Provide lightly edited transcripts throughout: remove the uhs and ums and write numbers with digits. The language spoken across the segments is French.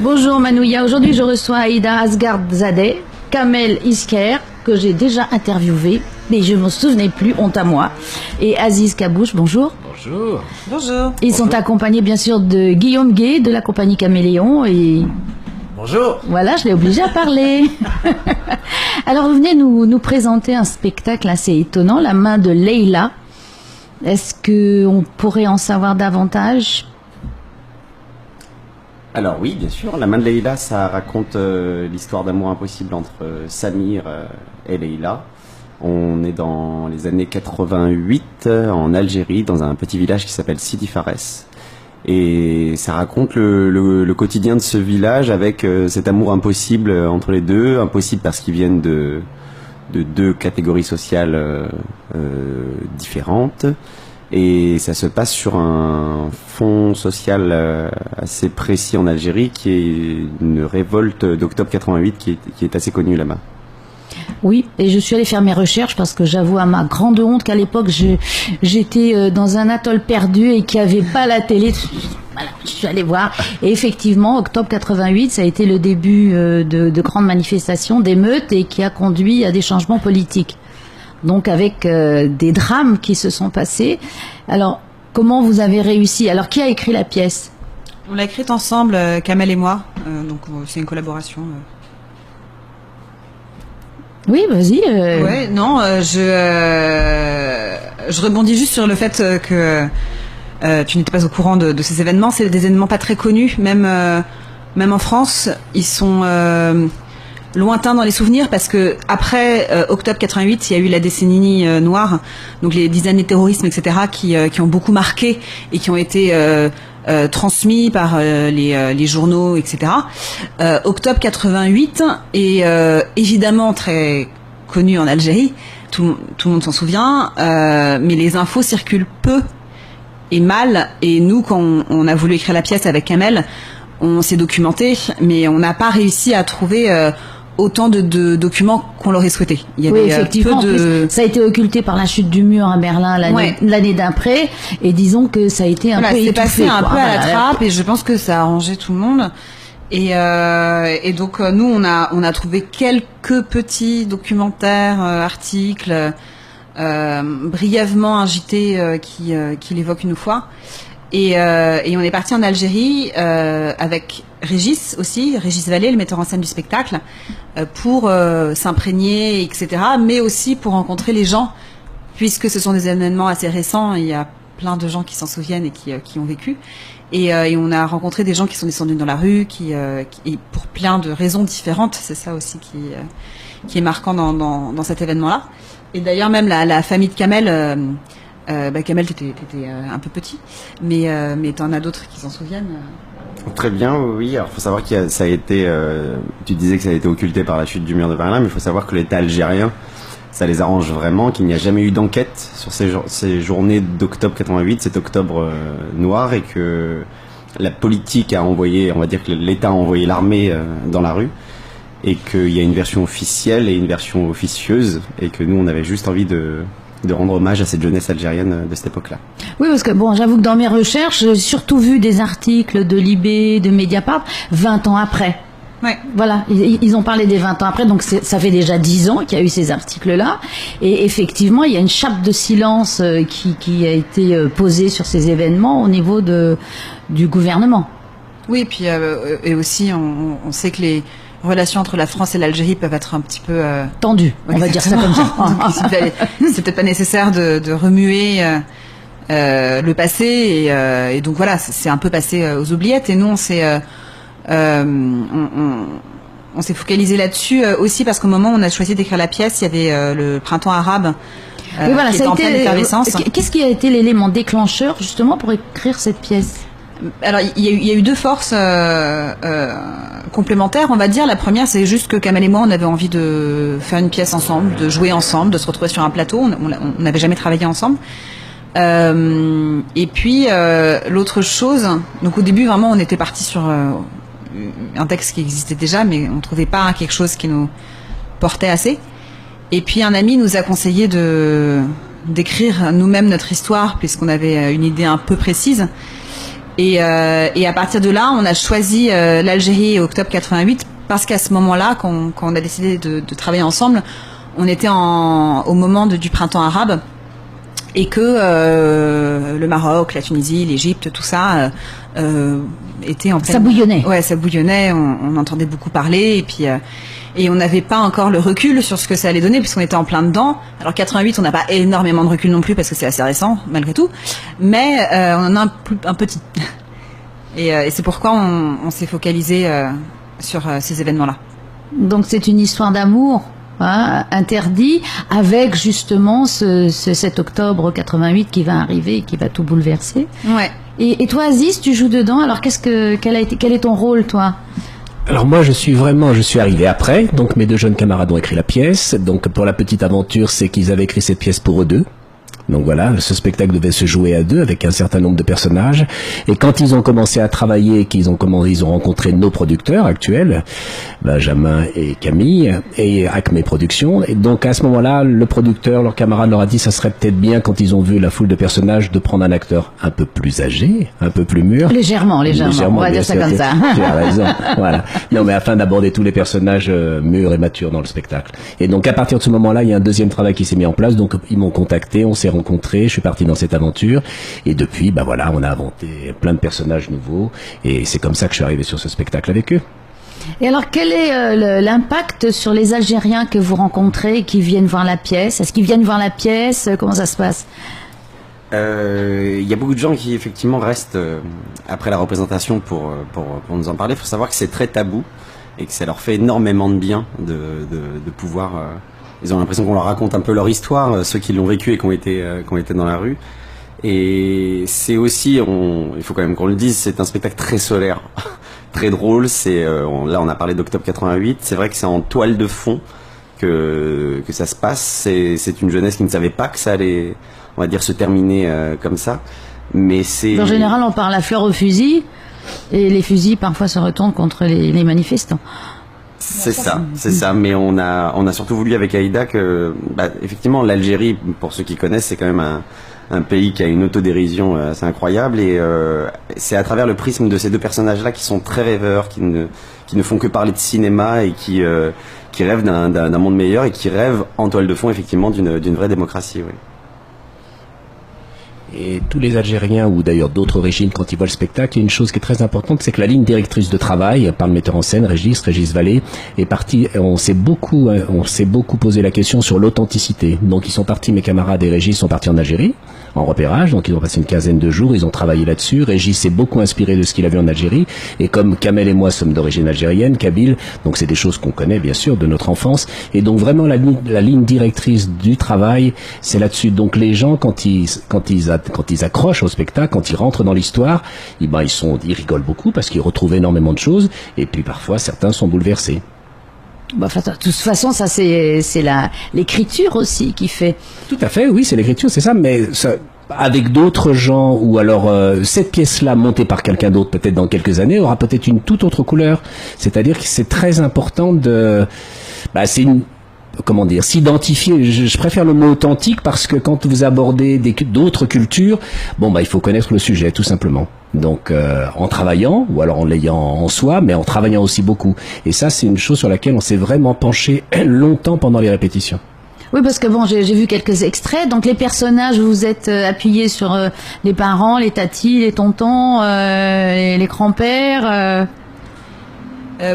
Bonjour Manouya, aujourd'hui je reçois Aïda Asghardzadeh, Kamel Isker, que j'ai déjà interviewé, mais je ne me souvenais plus, honte à moi, et Aziz Kabouche, bonjour. Bonjour. Bonjour. Ils sont accompagnés bien sûr de Guillaume Gay de la compagnie Caméléon et... Bonjour. Voilà, je l'ai obligé à parler. Alors vous venez nous présenter un spectacle assez étonnant, La main de Leïla. Est-ce qu'on pourrait en savoir davantage ? Alors oui, bien sûr. La main de Leïla, ça raconte l'histoire d'amour impossible entre Samir et Leïla. On est dans les années 88 en Algérie, dans un petit village qui s'appelle Sidi Fares. Et ça raconte le quotidien de ce village avec cet amour impossible entre les deux. Impossible parce qu'ils viennent de deux catégories sociales différentes. Et ça se passe sur un fond social assez précis en Algérie, qui est une révolte d'octobre 88 qui est assez connue là-bas. Oui, et je suis allée faire mes recherches parce que j'avoue à ma grande honte qu'à l'époque j'étais dans un atoll perdu et qu'il n'y avait pas la télé. Voilà, je suis allée voir. Et effectivement, octobre 88, ça a été le début de grandes manifestations, d'émeutes et qui a conduit à des changements politiques. Donc avec des drames qui se sont passés. Alors, comment vous avez réussi ? Alors, qui a écrit la pièce ? On l'a écrite ensemble, Kamel et moi. Donc c'est une collaboration. Oui, vas-y. Ouais, non, je rebondis juste sur le fait que tu n'étais pas au courant de ces événements. C'est des événements pas très connus, même en France. Ils sont lointains dans les souvenirs parce que après octobre 88, il y a eu la décennie noire, donc les 10 années de terrorisme, etc., qui ont beaucoup marqué et qui ont été transmis par les journaux, etc. Octobre 88 est évidemment très connu en Algérie, tout le monde s'en souvient, mais les infos circulent peu et mal. Et nous, quand on a voulu écrire la pièce avec Kamel, on s'est documenté, mais on n'a pas réussi à trouver autant de documents qu'on l'aurait souhaité. Il y avait effectivement, ça a été occulté par la chute du mur à Berlin l'année d'après, et disons que ça a été un peu étouffé. C'est passé un peu à la trappe, et je pense que ça a arrangé tout le monde. Et donc nous, on a trouvé quelques petits documentaires, articles, brièvement un JT qui l'évoque une fois. Et on est parti en Algérie avec Régis Vallée, le metteur en scène du spectacle, pour s'imprégner, etc., mais aussi pour rencontrer les gens, puisque ce sont des événements assez récents. Il y a plein de gens qui s'en souviennent et qui ont vécu. Et on a rencontré des gens qui sont descendus dans la rue, qui pour plein de raisons différentes. C'est ça aussi qui est marquant dans cet événement-là. Et d'ailleurs, même la famille de Kamel... Kamel, t'étais un peu petit, mais t'en as d'autres qui s'en souviennent. Très bien, oui. Alors, faut savoir que ça a été. Tu disais que ça a été occulté par la chute du mur de Berlin, mais il faut savoir que l'État algérien, ça les arrange vraiment, qu'il n'y a jamais eu d'enquête sur ces journées d'octobre 88, cet octobre noir, et que la politique a envoyé, on va dire que l'État a envoyé l'armée dans la rue, et qu'il y a une version officielle et une version officieuse, et que nous, on avait juste envie de rendre hommage à cette jeunesse algérienne de cette époque-là. Oui, parce que bon, j'avoue que dans mes recherches, j'ai surtout vu des articles de Libé, de Mediapart, 20 ans après. Ouais. Voilà, ils ont parlé des 20 ans après, donc ça fait déjà 10 ans qu'il y a eu ces articles-là. Et effectivement, il y a une chape de silence qui a été posée sur ces événements au niveau du gouvernement. Oui, puis et aussi, on sait que les relations entre la France et l'Algérie peuvent être un petit peu tendues, on va dire ça comme ça. C'est peut-être pas nécessaire de remuer le passé, et donc voilà, c'est un peu passé aux oubliettes. Et nous, on s'est focalisé là-dessus aussi parce qu'au moment où on a choisi d'écrire la pièce, il y avait le printemps arabe oui, voilà, qui était en pleine effervescence. Qu'est-ce qui a été l'élément déclencheur justement pour écrire cette pièce ? Alors, il y a eu deux forces complémentaires, on va dire. La première, c'est juste que Kamel et moi, on avait envie de faire une pièce ensemble, de jouer ensemble, de se retrouver sur un plateau. On n'avait jamais travaillé ensemble. Et puis, l'autre chose, donc au début, vraiment, on était parti sur un texte qui existait déjà, mais on ne trouvait pas quelque chose qui nous portait assez. Et puis, un ami nous a conseillé d'écrire nous-mêmes notre histoire, puisqu'on avait une idée un peu précise. Et à partir de là, on a choisi l'Algérie octobre 88 parce qu'à ce moment-là, quand on a décidé de travailler ensemble, on était au moment du printemps arabe et que le Maroc, la Tunisie, l'Égypte, tout ça était en pleine... Ça bouillonnait. Ouais, ça bouillonnait. On entendait beaucoup parler et puis et on n'avait pas encore le recul sur ce que ça allait donner puisqu'on était en plein dedans. Alors 88, on n'a pas énormément de recul non plus parce que c'est assez récent malgré tout, mais on en a un petit. Et c'est pourquoi on s'est focalisé sur ces événements-là. Donc c'est une histoire d'amour interdit avec justement ce 7 octobre 88 qui va arriver et qui va tout bouleverser. Ouais. Et toi Aziz, tu joues dedans. Alors quel est ton rôle toi? Alors moi je suis arrivé après, donc mes deux jeunes camarades ont écrit la pièce, donc pour la petite aventure c'est qu'ils avaient écrit cette pièce pour eux deux. Donc voilà, ce spectacle devait se jouer à deux avec un certain nombre de personnages. Et quand ils ont commencé à travailler, ils ont rencontré nos producteurs actuels, Benjamin et Camille, et Acme Productions. Et donc à ce moment-là, le producteur, leur camarade leur a dit ça serait peut-être bien quand ils ont vu la foule de personnages de prendre un acteur un peu plus âgé, un peu plus mûr. Légèrement, on va dire ça comme ça. Tu as raison, voilà. Non mais afin d'aborder tous les personnages mûrs et matures dans le spectacle. Et donc à partir de ce moment-là, il y a un deuxième travail qui s'est mis en place. Donc ils m'ont contacté, on s'est rencontrés, je suis parti dans cette aventure et depuis, voilà, on a inventé plein de personnages nouveaux et c'est comme ça que je suis arrivé sur ce spectacle avec eux. Et alors, quel est l'impact sur les Algériens que vous rencontrez, qui viennent voir la pièce? Est-ce qu'ils viennent voir la pièce? Comment ça se passe? Il y a beaucoup de gens qui effectivement restent après la représentation pour nous en parler. Il faut savoir que c'est très tabou et que ça leur fait énormément de bien de pouvoir... Ils ont l'impression qu'on leur raconte un peu leur histoire, ceux qui l'ont vécu et qui ont été dans la rue. Et c'est aussi, il faut quand même qu'on le dise, c'est un spectacle très solaire, très drôle. Là, on a parlé d'octobre 88. C'est vrai que c'est en toile de fond que ça se passe. C'est une jeunesse qui ne savait pas que ça allait, on va dire, se terminer comme ça. Mais c'est. En général, on parle à fleur au fusil, et les fusils parfois se retournent contre les manifestants. C'est ça. Mais on a surtout voulu avec Aïda que, effectivement, l'Algérie, pour ceux qui connaissent, c'est quand même un pays qui a une autodérision assez incroyable et c'est à travers le prisme de ces deux personnages-là qui sont très rêveurs, qui ne font que parler de cinéma et qui rêvent d'un monde meilleur et qui rêvent en toile de fond effectivement d'une vraie démocratie. Oui. Et tous les Algériens ou d'ailleurs d'autres origines, quand ils voient le spectacle, il y a une chose qui est très importante, c'est que la ligne directrice de travail par le metteur en scène, Régis Vallée, est parti. On s'est beaucoup posé la question sur l'authenticité. Donc ils sont partis, mes camarades et Régis sont partis en Algérie en repérage, donc ils ont passé une quinzaine de jours, ils ont travaillé là-dessus. Régis s'est beaucoup inspiré de ce qu'il a vu en Algérie, et comme Kamel et moi sommes d'origine algérienne, kabyle, donc c'est des choses qu'on connaît bien sûr de notre enfance, et donc vraiment la ligne directrice du travail, c'est là-dessus. Donc les gens quand ils accrochent au spectacle, quand ils rentrent dans l'histoire, ils rigolent beaucoup parce qu'ils retrouvent énormément de choses, et puis parfois certains sont bouleversés. De toute façon, ça c'est l'écriture aussi qui fait. Tout à fait, oui, c'est l'écriture, c'est ça, mais ça, avec d'autres gens, ou alors cette pièce-là montée par quelqu'un d'autre, peut-être dans quelques années, aura peut-être une toute autre couleur. C'est-à-dire que c'est très important s'identifier. Je préfère le mot authentique parce que quand vous abordez d'autres cultures, il faut connaître le sujet, tout simplement. Donc en travaillant, ou alors en l'ayant en soi, mais en travaillant aussi beaucoup. Et ça, c'est une chose sur laquelle on s'est vraiment penché longtemps pendant les répétitions. Oui, parce que j'ai vu quelques extraits. Donc les personnages, vous êtes appuyés sur les parents, les tatis, les tontons, les grands-pères.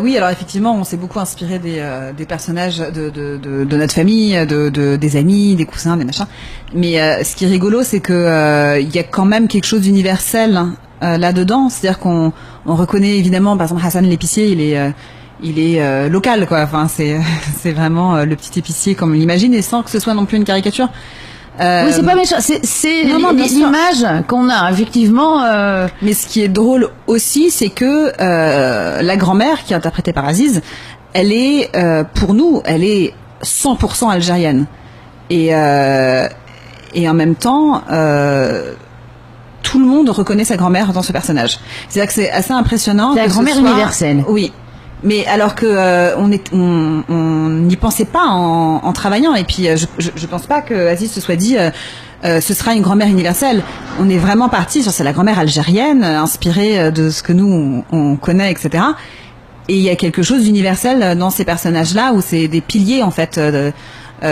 Oui, alors effectivement, on s'est beaucoup inspiré des personnages de notre famille, des amis, des cousins, des machins. Mais ce qui est rigolo, c'est que il y a quand même quelque chose d'universel là-dedans. C'est-à-dire qu'on reconnaît évidemment, par exemple, Hassan l'épicier, il est local, quoi. Enfin, c'est vraiment le petit épicier comme on l'imagine, et sans que ce soit non plus une caricature. Oui, c'est pas méchant, c'est l'image qu'on a, effectivement. Mais ce qui est drôle aussi, c'est que la grand-mère, qui est interprétée par Aziz, elle est, pour nous, elle est 100% algérienne. Et en même temps, tout le monde reconnaît sa grand-mère dans ce personnage. C'est-à-dire que c'est assez impressionnant. C'est la grand-mère universelle. Oui. Mais alors que on n'y pensait pas en travaillant, et puis je pense pas que Aziz se soit dit ce sera une grand-mère universelle. On est vraiment parti sur c'est la grand-mère algérienne, inspirée de ce que nous on connaît, etc. Et il y a quelque chose d'universel dans ces personnages-là où c'est des piliers en fait.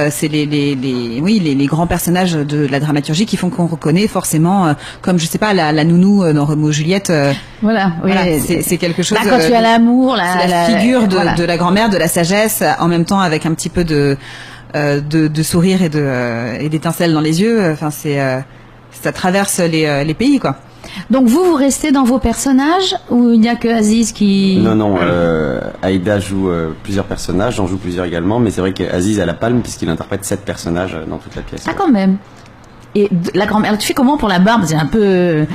C'est les grands personnages de la dramaturgie qui font qu'on reconnaît forcément, comme je sais pas la nounou dans Roméo et Juliette. Voilà, c'est quelque chose. Là, quand tu as l'amour, la figure de la grand-mère, de la sagesse, en même temps avec un petit peu de sourire et d'étincelles dans les yeux. Enfin, ça traverse les pays, quoi. Donc vous restez dans vos personnages ou il n'y a que Aziz qui... Non, Aïda joue plusieurs personnages, j'en joue plusieurs également, mais c'est vrai qu'Aziz a la palme puisqu'il interprète 7 personnages dans toute la pièce. Ah, quand même. Et la grand-mère, tu fais comment pour la barbe? C'est un peu...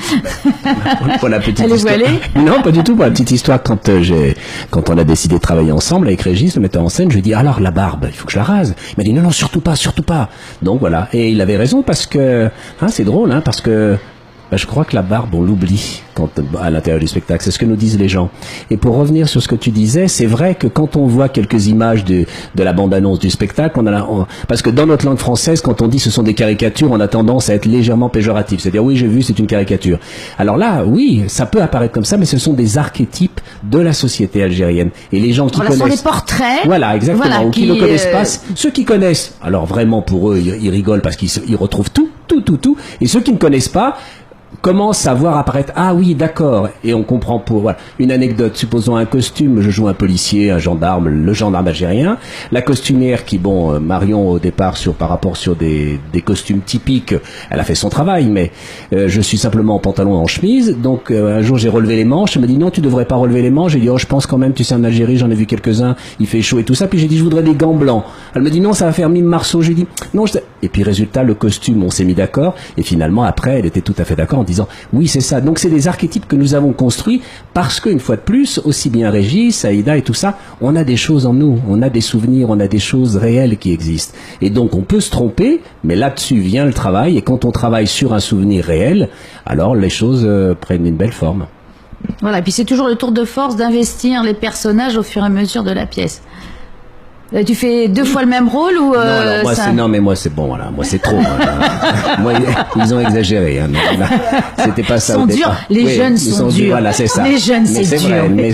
Pour la petite Elle est histoire. voilée? Non, pas du tout. Pour la petite histoire, quand on a décidé de travailler ensemble avec Régis, le metteur en scène, je lui ai dit, alors la barbe, il faut que je la rase. Il m'a dit, non, surtout pas. Donc voilà. Et il avait raison parce que, c'est drôle, parce que, je crois que la barbe, on l'oublie à l'intérieur du spectacle. C'est ce que nous disent les gens. Et pour revenir sur ce que tu disais, c'est vrai que quand on voit quelques images de la bande-annonce du spectacle, parce que dans notre langue française, quand on dit ce sont des caricatures, on a tendance à être légèrement péjoratif. C'est-à-dire, oui, j'ai vu, c'est une caricature. Alors là, oui, ça peut apparaître comme ça, mais ce sont des archétypes de la société algérienne. Et les gens qui connaissent... Ce sont des portraits. Voilà, exactement. Voilà, ou qui ne connaissent pas. Ceux qui connaissent, alors vraiment pour eux, ils rigolent parce qu'ils retrouvent tout. Et ceux qui ne connaissent pas, commence à voir apparaître, ah oui, d'accord, et on comprend une anecdote, supposons un costume, je joue un policier, un gendarme, le gendarme algérien, la costumière qui, Marion au départ par rapport sur des costumes typiques, elle a fait son travail, mais je suis simplement en pantalon et en chemise, donc un jour j'ai relevé les manches, elle m'a dit non, tu devrais pas relever les manches, j'ai dit je pense quand même, tu sais, en Algérie, j'en ai vu quelques-uns, il fait chaud et tout ça, puis j'ai dit je voudrais des gants blancs, elle me dit non, ça va faire mime Marceau, j'ai dit non, et puis résultat, le costume, on s'est mis d'accord, et finalement après, elle était tout à fait d'accord en disant oui, c'est ça. Donc c'est des archétypes que nous avons construits parce qu'une fois de plus, aussi bien Régis, Aïda et tout ça, on a des choses en nous, on a des souvenirs, on a des choses réelles qui existent. Et donc on peut se tromper, mais là-dessus vient le travail, et quand on travaille sur un souvenir réel, alors les choses prennent une belle forme. Voilà, et puis c'est toujours le tour de force d'investir les personnages au fur et à mesure de la pièce. Tu fais 2 fois le même rôle ou moi c'est bon, voilà, moi c'est trop. Moi ils ont exagéré. C'était pas ça. Ils sont durs. Les jeunes sont durs. Voilà, c'est ça. Les jeunes, c'est dur. Vrai, mais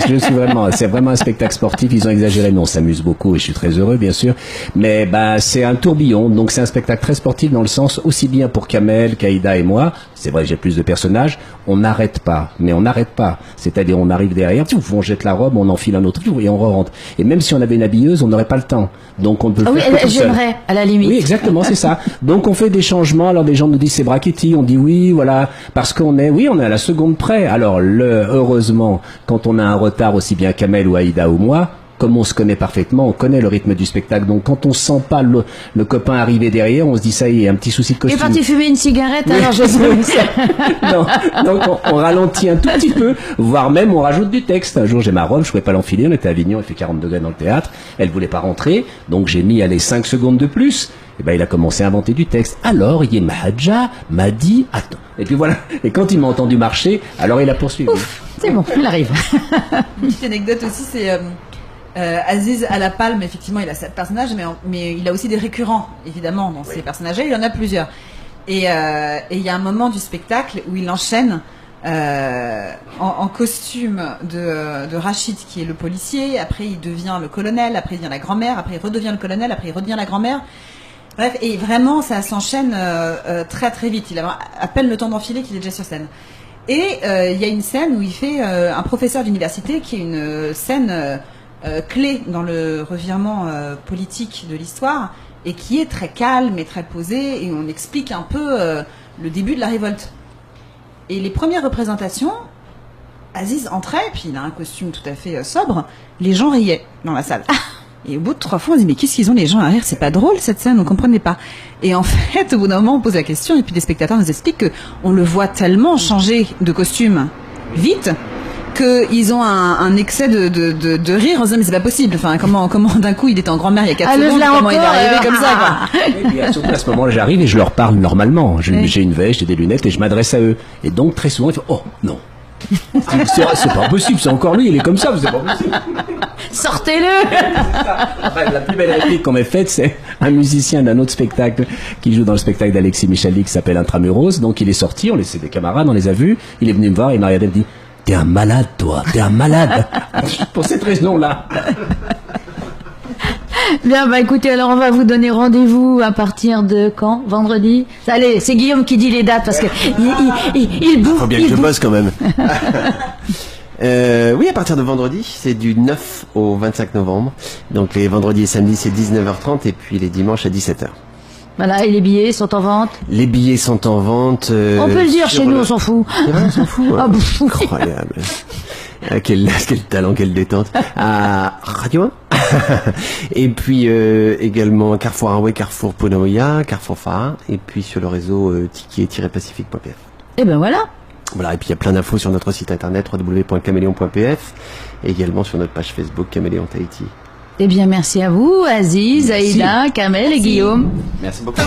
c'est vraiment un spectacle sportif. Ils ont exagéré, mais on s'amuse beaucoup et je suis très heureux, bien sûr. Mais c'est un tourbillon, donc c'est un spectacle très sportif dans le sens aussi bien pour Kamel, Kaïda et moi. C'est vrai, j'ai plus de personnages. On n'arrête pas, mais on n'arrête pas. C'est-à-dire, on arrive derrière, on jette la robe, on enfile un autre et on re-rentre. Et même si on avait une habilleuse, on n'aurait pas le temps. Donc on ne peut le faire que tout seul. J'aimerais, à la limite. Oui, exactement, c'est ça. Donc on fait des changements. Alors des gens nous disent c'est Brachetti, on dit oui, voilà, parce qu'on est à la seconde près. Alors heureusement, quand on a un retard aussi bien Kamel ou Aïda ou moi, comme on se connaît parfaitement, on connaît le rythme du spectacle. Donc quand on sent pas le copain arriver derrière, on se dit ça y est, un petit souci de costume. Et parti fumer une cigarette, alors je sais. Non, donc on ralentit un tout petit peu, voire même on rajoute du texte. Un jour j'ai ma robe, je pouvais pas l'enfiler, on était à Avignon, il fait 40 degrés dans le théâtre, elle voulait pas rentrer, donc j'ai mis 5 secondes de plus. Et il a commencé à inventer du texte. Alors Yen Mahadja m'a dit attends. Et puis voilà. Et quand il m'a entendu marcher, alors il a poursuivi. Ouf, c'est bon, il arrive. Une petite anecdote aussi, c'est Aziz à la palme, effectivement, il a 7 personnages, mais il a aussi des récurrents, évidemment, dans ces personnages-là. Il y en a plusieurs. Et il y a un moment du spectacle où il enchaîne en costume de Rachid, qui est le policier. Après, il devient le colonel. Après, il devient la grand-mère. Après, il redevient le colonel. Après, il redevient la grand-mère. Bref, et vraiment, ça s'enchaîne très très vite. Il a à peine le temps d'enfiler qu'il est déjà sur scène. Et il y a une scène où il fait un professeur d'université, qui est une scène clé dans le revirement politique de l'histoire, et qui est très calme et très posé, et on explique un peu le début de la révolte. Et les premières représentations, Aziz entrait, puis il a un costume tout à fait sobre, les gens riaient dans la salle. Et au bout de 3 fois, on dit mais qu'est-ce qu'ils ont les gens à rire, c'est pas drôle cette scène, on comprenait pas. Et en fait, au bout d'un moment, on pose la question, et puis les spectateurs nous expliquent que on le voit tellement changer de costume vite, qu'ils ont un excès de rire en se disant mais c'est pas possible, enfin comment d'un coup il était en grand-mère il y a 4 secondes, comment il est arrivé comme ça quoi. Et puis surtout à ce moment-là j'arrive et je leur parle normalement, j'ai une veste, j'ai des lunettes et je m'adresse à eux, et donc très souvent ils font oh non, C'est pas possible, c'est encore lui, il est comme ça, c'est pas possible. Sortez-le. Enfin, la plus belle réplique qu'on m'ait faite, c'est un musicien d'un autre spectacle qui joue dans le spectacle d'Alexis Michalli qui s'appelle Intramuros. Donc il est sorti, c'est des camarades, on les a vus. Il est venu me voir, il m'a regardé et me dit « T'es un malade, toi, t'es un malade. » Pour cette raison-là. Bien, bah écoutez, alors on va vous donner rendez-vous à partir de quand? Vendredi? Allez, c'est Guillaume qui dit les dates parce que il bouffe. Faut bien que je bosse quand même. Oui, à partir de vendredi, c'est du 9 au 25 novembre. Donc les vendredis et samedis, c'est 19h30 et puis les dimanches à 17h. Voilà, et les billets sont en vente? Les billets sont en vente. On peut le dire chez nous, on s'en fout. C'est vrai, on s'en fout. Ah, Incroyable. Quel talent, quelle détente. À Radio 1. Et puis également Carrefour Harway, Carrefour Ponoia, Carrefour Phare. Et puis sur le réseau ticket-pacifique.pf. Et ben voilà. Voilà, et puis il y a plein d'infos sur notre site internet www.caméléon.pf et également sur notre page Facebook Caméléon Tahiti. Eh bien, merci à vous, Aziz, Aïda, Kamel et Guillaume. Merci beaucoup.